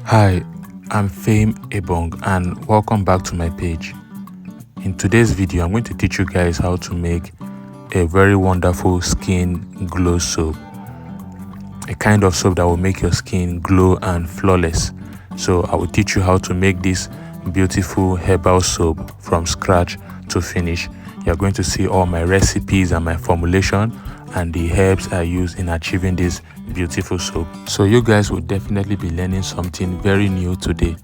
Hi, I'm Fame Ebong and welcome back to my page. In today's video, I'm going to teach you guys how to make a very wonderful skin glow soap. A kind of soap that will make your skin glow and flawless. So I will teach you how to make this beautiful herbal soap from scratch to finish. You're going to see all my recipes and my formulation and the herbs I use in achieving this beautiful soap. So you guys will definitely be learning something very new today.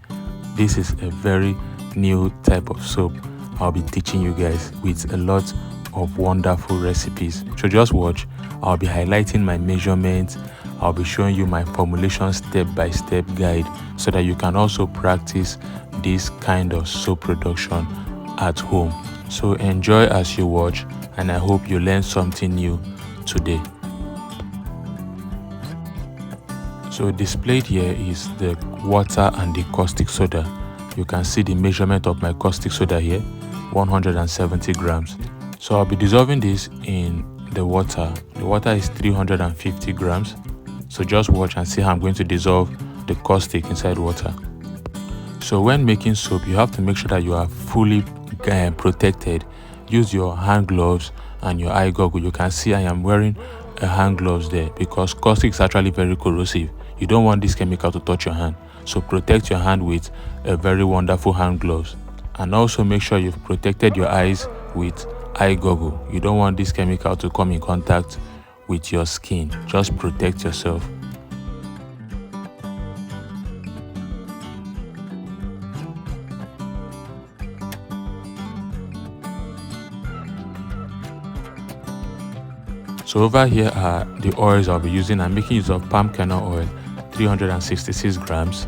This is a very new type of soap I'll be teaching you guys with a lot of wonderful recipes. So just watch. I'll be highlighting my measurements. I'll be showing you my formulation step-by-step guide so that you can also practice this kind of soap production at home. So enjoy as you watch, and I hope you learn something new today. So displayed here is the water and the caustic soda. You can see the measurement of my caustic soda here, 170 grams. So I'll be dissolving this in the water. The water is 350 grams. So just watch and see how I'm going to dissolve the caustic inside water. So when making soap, you have to make sure that you are fully protected. Use your hand gloves and your eye goggle. You can see I am wearing a hand gloves there because caustic is actually very corrosive. You don't want this chemical to touch your hand. So protect your hand with a very wonderful hand gloves. And also make sure you've protected your eyes with eye goggle. You don't want this chemical to come in contact with your skin. Just protect yourself. So over here are the oils I'll be using. I'm making use of palm kernel oil, 366 grams.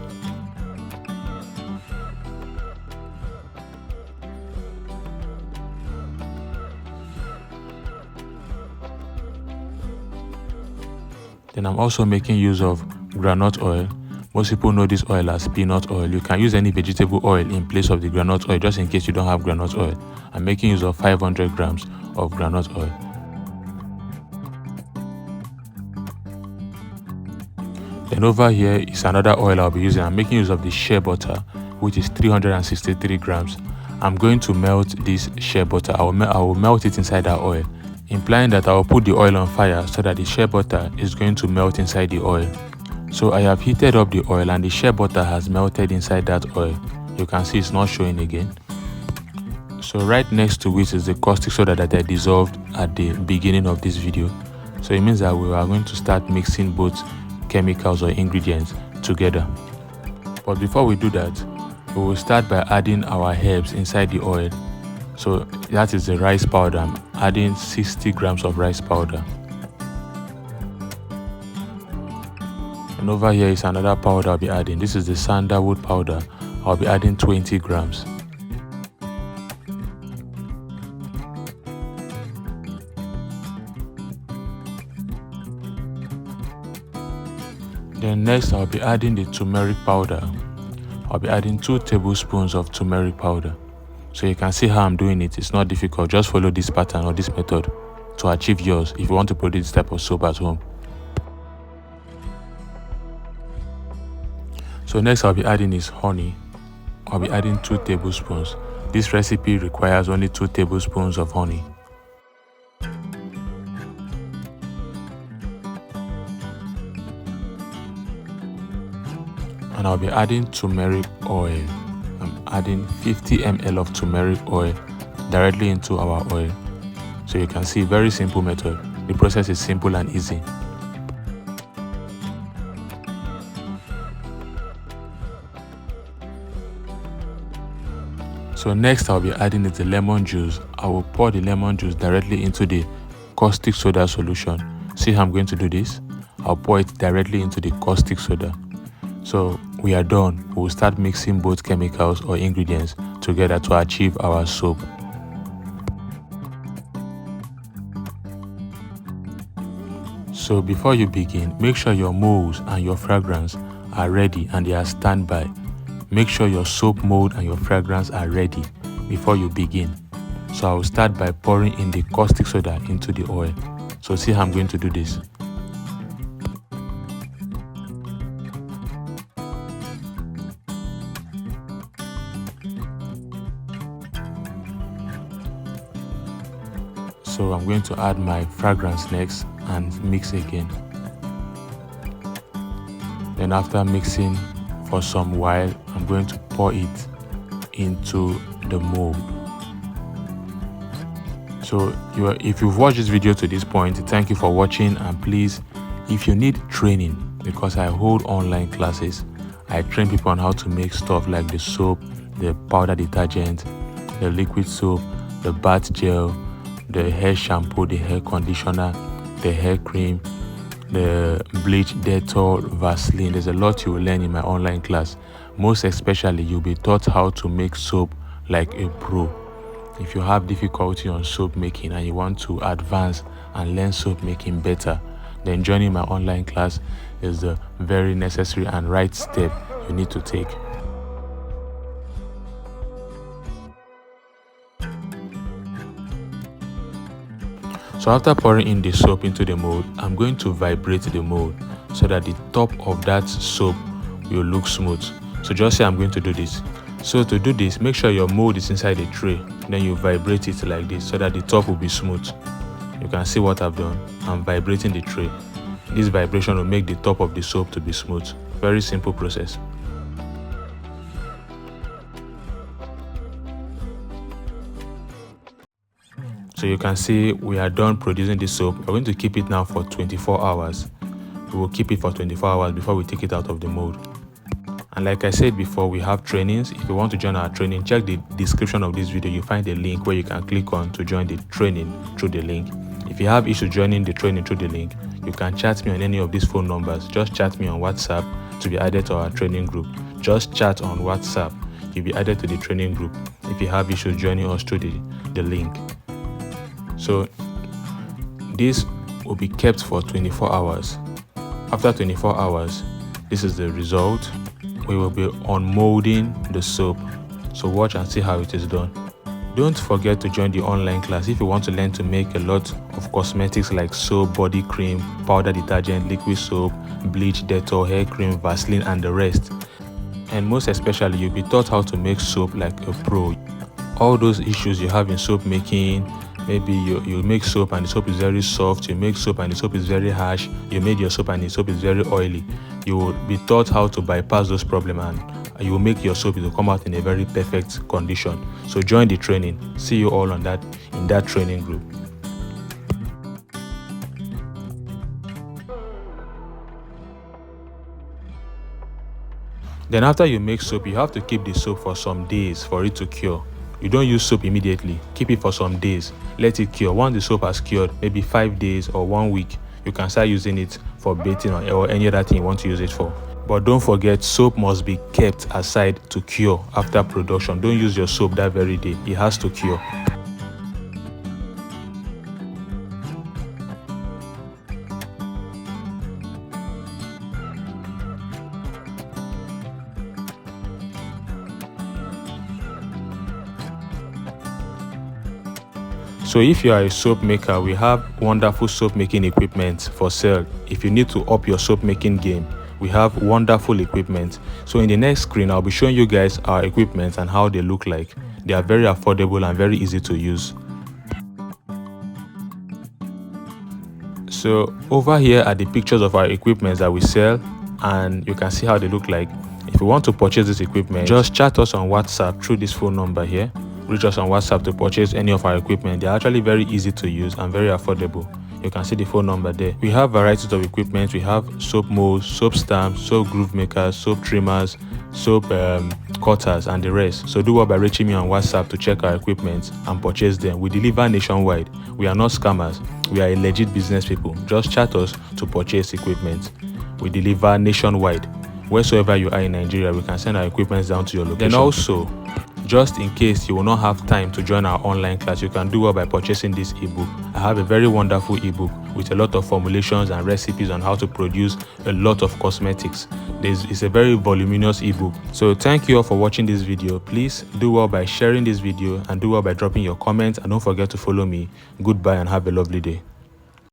Then I'm also making use of groundnut oil. Most people know this oil as peanut oil. You can use any vegetable oil in place of the groundnut oil just in case you don't have groundnut oil. I'm making use of 500 grams of groundnut oil. Then over here is another oil I'll be using. I'm making use of the shea butter, which is 363 grams. I'm going to melt this shea butter. I will melt it inside that oil, implying that I will put the oil on fire so that the shea butter is going to melt inside the oil. So I have heated up the oil and the shea butter has melted inside that oil. You can see it's not showing again. So right next to it is the caustic soda that I dissolved at the beginning of this video. So it means that we are going to start mixing both chemicals or ingredients together. But before we do that, we will start by adding our herbs inside the oil. So that is the rice powder. I'm adding 60 grams of rice powder. And over here is another powder I'll be adding. This is the sandalwood powder. I'll be adding 20 grams. Then next I'll be adding the turmeric powder. I'll be adding 2 tablespoons of turmeric powder. So you can see how I'm doing it. It's not difficult. Just follow this pattern or this method to achieve yours if you want to produce this type of soap at home. So next I'll be adding is honey. I'll be adding 2 tablespoons. This recipe requires only 2 tablespoons of honey. And I'll be adding turmeric oil. I'm adding 50 ml of turmeric oil directly into our oil. So you can see, very simple method. The process is simple and easy. So next I'll be adding is the lemon juice. I will pour the lemon juice directly into the caustic soda solution. See how I'm going to do this? I'll pour it directly into the caustic soda. So we are done. We'll start mixing both chemicals or ingredients together to achieve our soap. So before you begin, make sure your molds and your fragrance are ready and they are standby. Make sure your soap mold and your fragrance are ready before you begin. So I will start by pouring in the caustic soda into the oil. So see how I'm going to do this. So I'm going to add my fragrance next and mix again. Then after mixing for some while, I'm going to pour it into the mold. So if you've watched this video to this point, thank you for watching, and please, if you need training, because I hold online classes, I train people on how to make stuff like the soap, the powder detergent, the liquid soap, the bath gel, the hair shampoo, the hair conditioner, the hair cream, the bleach, Dettol, Vaseline. There's a lot you will learn in my online class. Most especially, you'll be taught how to make soap like a pro. If you have difficulty on soap making and you want to advance and learn soap making better, then joining my online class is the very necessary and right step you need to take. So after pouring in the soap into the mold, I'm going to vibrate the mold so that the top of that soap will look smooth. So just say I'm going to do this. So to do this, make sure your mold is inside the tray. Then you vibrate it like this so that the top will be smooth. You can see what I've done. I'm vibrating the tray. This vibration will make the top of the soap to be smooth. Very simple process. So you can see we are done producing the soap. We're going to keep it now for 24 hours. We will keep it for 24 hours before we take it out of the mold. And like I said before, we have trainings. If you want to join our training, check the description of this video. You find a link where you can click on to join the training through the link. If you have issue joining the training through the link, you can chat me on any of these phone numbers. Just chat me on WhatsApp to be added to our training group. Just chat on WhatsApp. You'll be added to the training group if you have issues joining us through the link. So this will be kept for 24 hours. After 24 hours, this is the result. We will be unmolding the soap. So watch and see how it is done. Don't forget to join the online class if you want to learn to make a lot of cosmetics like soap, body cream, powder detergent, liquid soap, bleach, Dettol, hair cream, Vaseline, and the rest. And most especially, you'll be taught how to make soap like a pro. All those issues you have in soap making, maybe you make soap and the soap is very soft, you make soap and the soap is very harsh, you made your soap and the soap is very oily. You will be taught how to bypass those problems and you will make your soap to come out in a very perfect condition. So join the training. See you all in that training group. Then after you make soap, you have to keep the soap for some days for it to cure. You don't use soap immediately. Keep it for some days. Let it cure. Once the soap has cured, maybe 5 days or 1 week, you can start using it for bathing or any other thing you want to use it for. But don't forget, soap must be kept aside to cure after production. Don't use your soap that very day. It has to cure. So if you are a soap maker, we have wonderful soap making equipment for sale. If you need to up your soap making game, we have wonderful equipment. So in the next screen, I'll be showing you guys our equipment and how they look like. They are very affordable and very easy to use. So over here are the pictures of our equipment that we sell, and you can see how they look like. If you want to purchase this equipment, just chat us on WhatsApp through this phone number here. Reach us on WhatsApp to purchase any of our equipment. They're actually very easy to use and very affordable. You can see the phone number there. We have varieties of equipment. We have soap molds, soap stamps, soap groove makers, soap trimmers, soap cutters, and the rest. So do well by reaching me on WhatsApp to check our equipment and purchase them. We deliver nationwide. We are not scammers. We are legit business people. Just chat us to purchase equipment. We deliver nationwide. Wheresoever you are in Nigeria, we can send our equipment down to your location. Then also, just in case you will not have time to join our online class, you can do well by purchasing this ebook. I have a very wonderful ebook with a lot of formulations and recipes on how to produce a lot of cosmetics. It's a very voluminous ebook. So thank you all for watching this video. Please do well by sharing this video and do well by dropping your comments, and don't forget to follow me. Goodbye and have a lovely day.